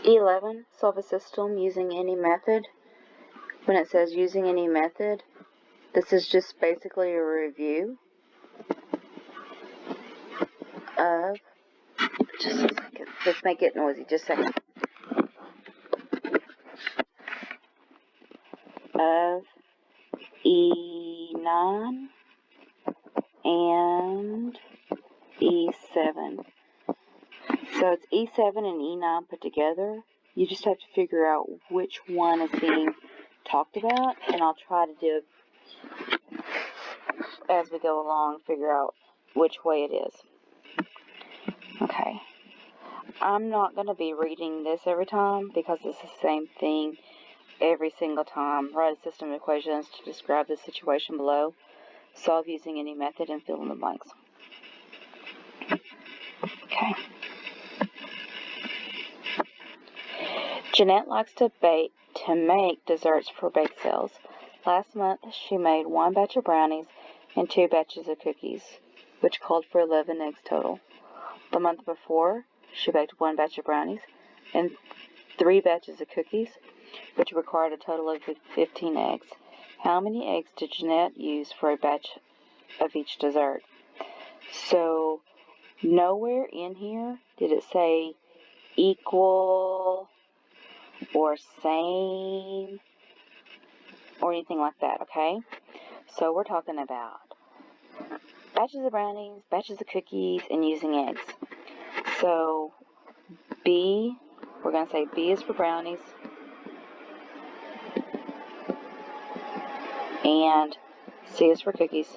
11. Solve a system using any method. When it says using any method, this is just basically a review of, just a second, let's make it noisy, just a second, of E9 and E7. So it's E7 and E9 put together. You just have to figure out which one is being talked about, and I'll try to do, as we go along, figure out which way it is. Okay. I'm not going to be reading this every time because it's the same thing every single time. Write a system of equations to describe the situation below. Solve using any method and fill in the blanks. Okay. Jeanette likes to make desserts for bake sales. Last month, she made 1 batch of brownies and 2 batches of cookies, which called for 11 eggs total. The month before, she baked 1 batch of brownies and 3 batches of cookies, which required a total of 15 eggs. How many eggs did Jeanette use for a batch of each dessert? So, nowhere in here did it say equal or same or anything like that, okay? So we're talking about batches of brownies, batches of cookies, and using eggs. So B, we're going to say B is for brownies, and C is for cookies.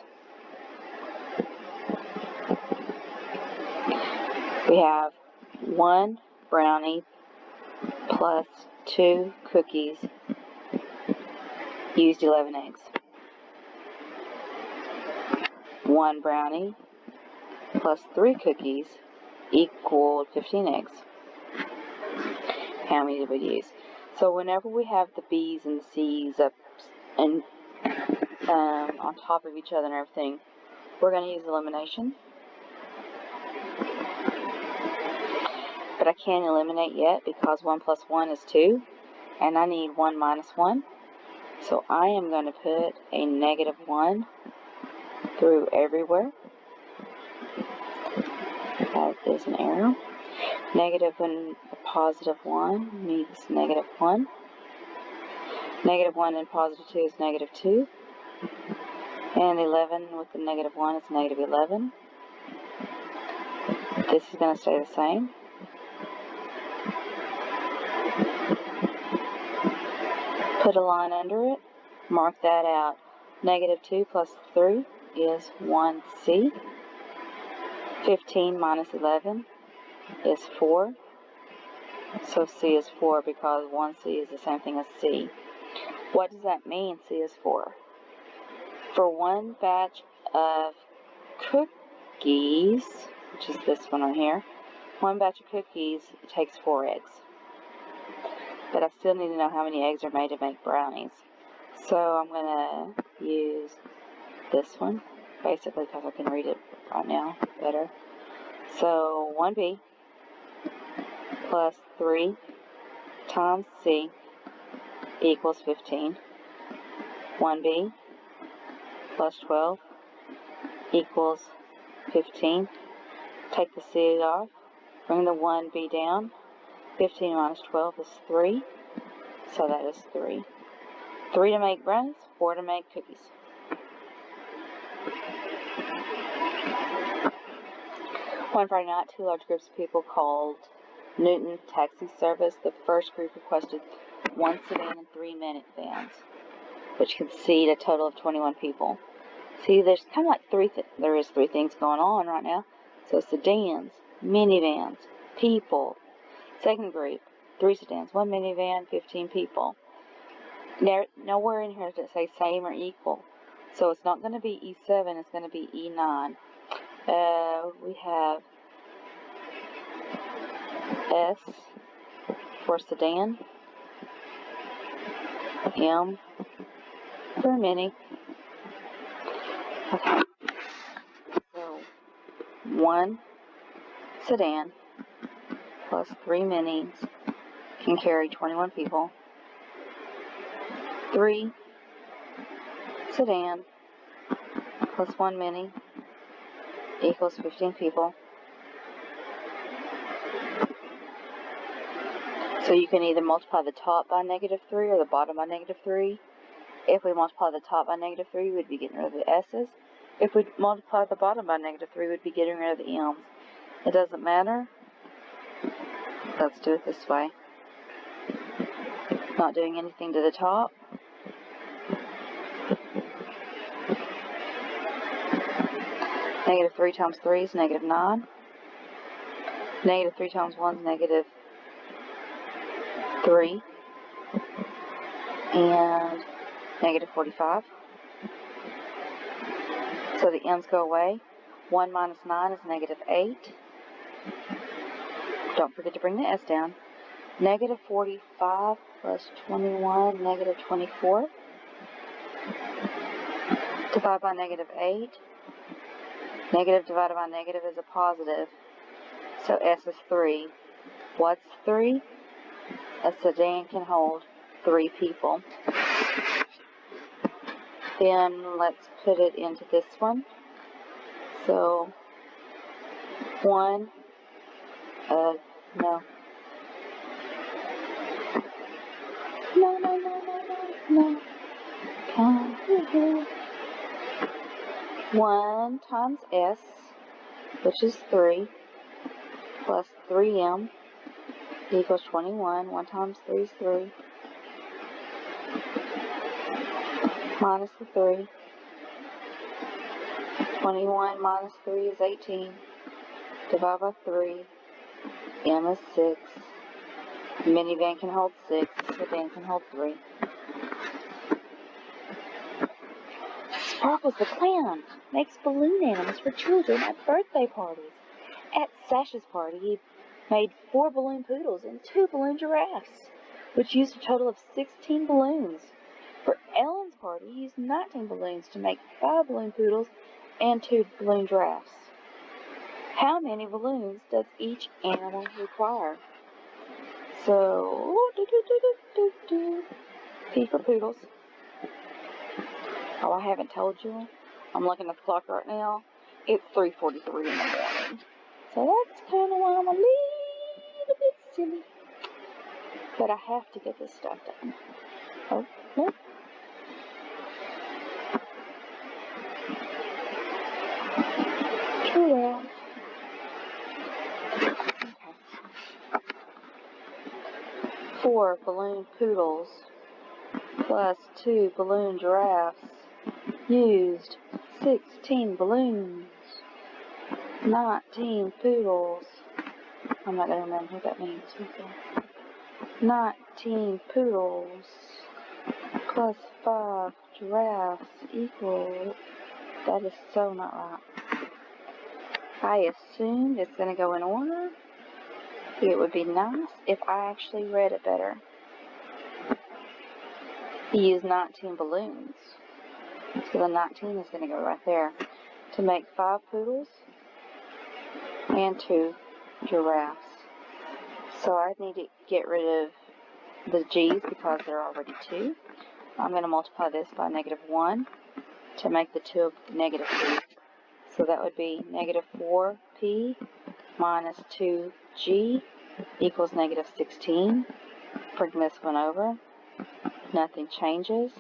We have 1 brownie plus 2 cookies used 11 eggs. 1 brownie plus 3 cookies equaled 15 eggs. How many did we use? So whenever we have the B's and the C's up and on top of each other and everything, we're going to use elimination. But I can't eliminate yet because 1 plus 1 is 2, and I need 1 minus 1. So I am going to put a negative 1 through everywhere. That is an arrow. Negative and a positive 1 means negative 1. Negative 1 and positive 2 is negative 2. And 11 with the negative 1 is negative 11. This is going to stay the same. Put a line under it. Mark that out. Negative 2 plus 3 is 1C. 15 minus 11 is 4. So C is 4 because 1C is the same thing as C. What does that mean, C is 4? For 1 batch of cookies, which is this one on here, 1 batch of cookies takes 4 eggs. But I still need to know how many eggs are made to make brownies. So I'm going to use this one, basically because I can read it right now better. So 1B plus 3 times C equals 15. 1B plus 12 equals 15. Take the C off, bring the 1B down. 15 minus 12 is 3, so that is 3. 3 to make brownies, 4 to make cookies. One Friday night, 2 large groups of people called Newton Taxi Service. The first group requested 1 sedan and 3 minivans, which could seat a total of 21 people. See, there's kind of like there is 3 things going on right now. So sedans, minivans, people. Second group, 3 sedans, 1 minivan, 15 people. Nowhere in here does it say same or equal. So it's not going to be E7, it's going to be E9. We have S for sedan, M for mini. Okay. So 1 sedan plus 3 minis can carry 21 people. 3 sedan plus 1 mini equals 15 people. So you can either multiply the top by -3 or the bottom by -3. If we multiply the top by -3, we'd be getting rid of the S's. If we multiply the bottom by -3, we'd be getting rid of the M's. It doesn't matter. Let's do it this way. Not doing anything to the top. -3 times 3 is -9. -3 times 1 is -3. And -45. So the M's go away. 1 minus 9 is -8. Don't forget to bring the S down. -45 plus 21, -24. Divide by -8. Negative divided by negative is a positive. So S is 3. What's 3? A sedan can hold 3 people. Then let's put it into this one. So 1, no. No. 1 times S, which is 3, plus 3M equals 21. 1 times 3 is 3. Minus the 3. 21 minus 3 is 18. Divide by 3. M is 6. Minivan can hold 6. Sedan can hold 3. Sparkles the Clown makes balloon animals for children at birthday parties. At Sash's party, he made 4 balloon poodles and 2 balloon giraffes, which used a total of 16 balloons. For Ellen's party, he used 19 balloons to make 5 balloon poodles and 2 balloon giraffes. How many balloons does each animal require? So, P for poodles. Oh, I haven't told you. I'm looking at the clock right now. It's 3:43 in the morning. So that's kind of why I'm a little bit silly. But I have to get this stuff done. Oh, no. Giraffe. Okay. 4 balloon poodles plus 2 balloon giraffes used 16 balloons. 19 poodles. I'm not going to remember what that means. 19 poodles plus 5 giraffes equals. That is so not right. I assumed it's going to go in order. It would be nice if I actually read it better. He used 19 balloons. So the 19 is going to go right there to make 5 poodles and 2 giraffes. So I need to get rid of the G's because there are already 2. I'm going to multiply this by -1 to make the 2 -P. So that would be -4P minus 2G equals -16. Bring this one over. Nothing changes.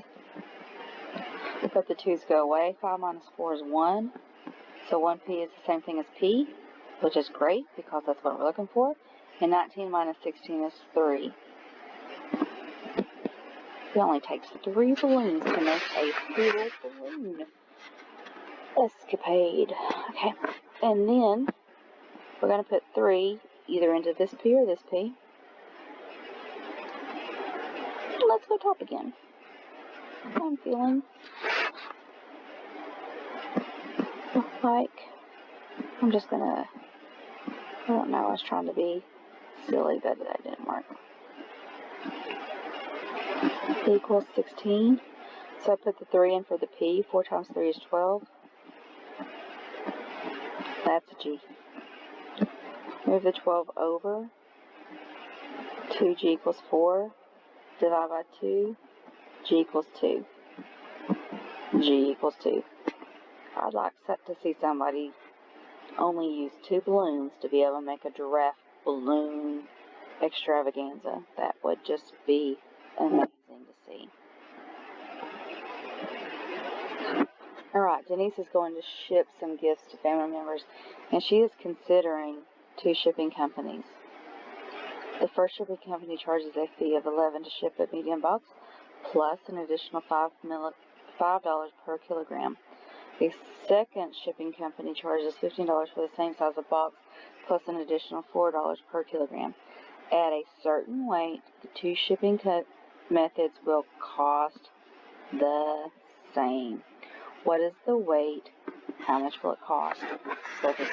But the 2's go away. 5 minus 4 is 1. So 1P is the same thing as P, which is great because that's what we're looking for. And 19 minus 16 is 3. It only takes 3 balloons to make a poodle balloon escapade. Okay, and then we're going to put 3 either into this P or this P. Let's go top again. I'm feeling like I'm just going to, I don't know, I was trying to be silly, but that didn't work. Equals 16. So I put the 3 in for the P. 4 times 3 is 12. That's a G. Move the 12 over. 2g equals 4. Divide by 2. G equals 2. G equals 2. I'd like to see somebody only use 2 balloons to be able to make a giraffe balloon extravaganza. That would just be amazing to see. Alright, Denise is going to ship some gifts to family members, and she is considering 2 shipping companies. The first shipping company charges a fee of $11 to ship a medium box, plus an additional $5 per kilogram. The second shipping company charges $15 for the same size of box, plus an additional $4 per kilogram. At a certain weight, the 2 shipping methods will cost the same. What is the weight? How much will it cost? So just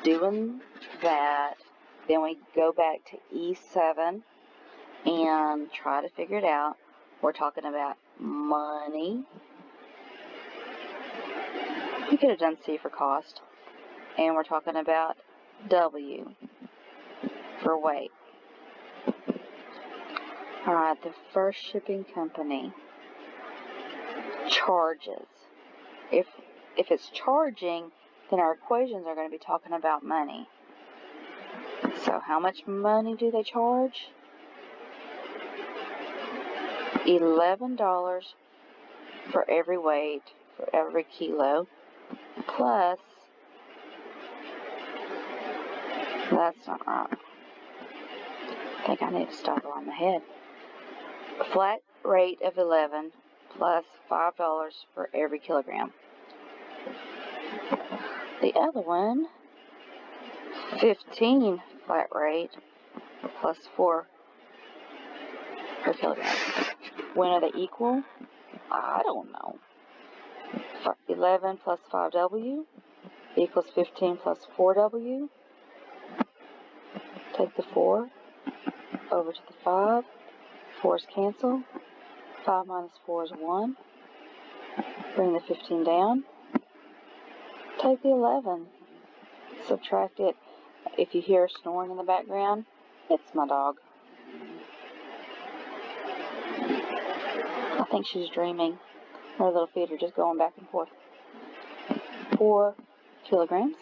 doing that, then we go back to E7 and try to figure it out. We're talking about money. You could have done C for cost. And we're talking about W for weight. Alright, the first shipping company charges. If it's charging, then our equations are going to be talking about money. So how much money do they charge? $11 for every weight, for every kilo, plus, that's not right. I think I need to stop while I'm ahead. A flat rate of 11 plus $5 for every kilogram. The other one, 15 flat rate plus 4 per kilogram. When are they equal? I don't know. 11 plus 5W equals 15 plus 4W. Take the 4 over to the 5. 4's cancel. 5 minus 4 is 1. Bring the 15 down. Take the 11. Subtract it. If you hear snoring in the background, it's my dog. I think she's dreaming. Her little feet are just going back and forth. 4 kilograms.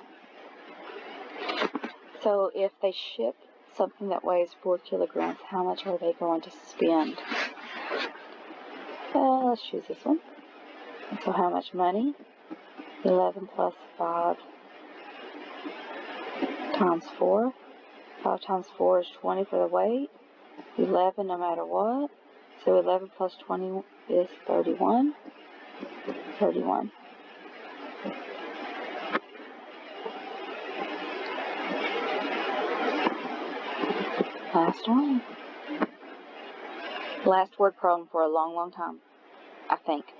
So if they ship something that weighs 4 kilograms, how much are they going to spend? Let's choose this one. So how much money? 11 plus 5 times 4. 5 times 4 is 20 for the weight. 11 no matter what. So 11 plus 20 is 31. 31. Last one. Last word problem for a long, long time, I think.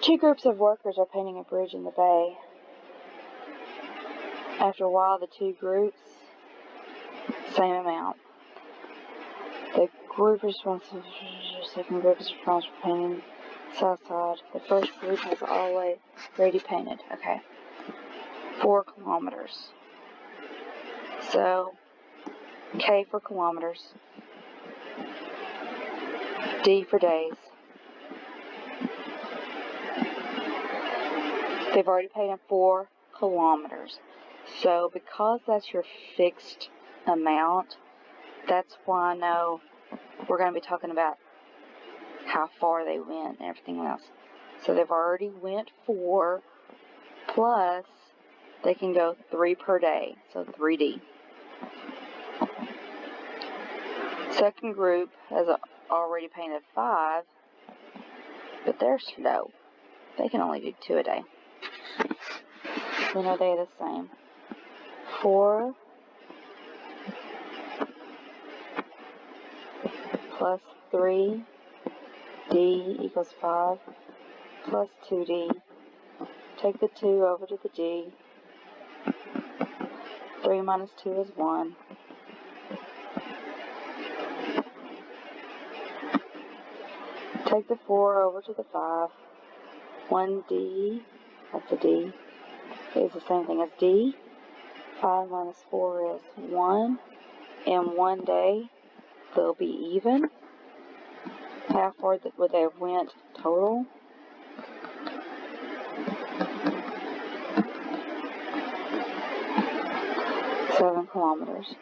2 groups of workers are painting a bridge in the bay. After a while, the 2 groups, same amount. The group responsible, second group is responsible for painting south side. The first group has already painted. Okay. 4 kilometers. So, K for kilometers. D for days. They've already painted 4 kilometers. So, because that's your fixed amount, that's why I know we're going to be talking about how far they went and everything else. So they've already went 4, plus they can go 3 per day, so 3D. Second group has already painted 5, but they're slow. They can only do 2 a day. When are they the same? 4 plus 3, D equals 5, plus 2D. Take the 2 over to the D. 3 minus 2 is 1. Take the 4 over to the 5. 1D, that's a D, is the same thing as D. 5 minus 4 is 1. In 1 day, they'll be even. How far would they have went total? 7 kilometers.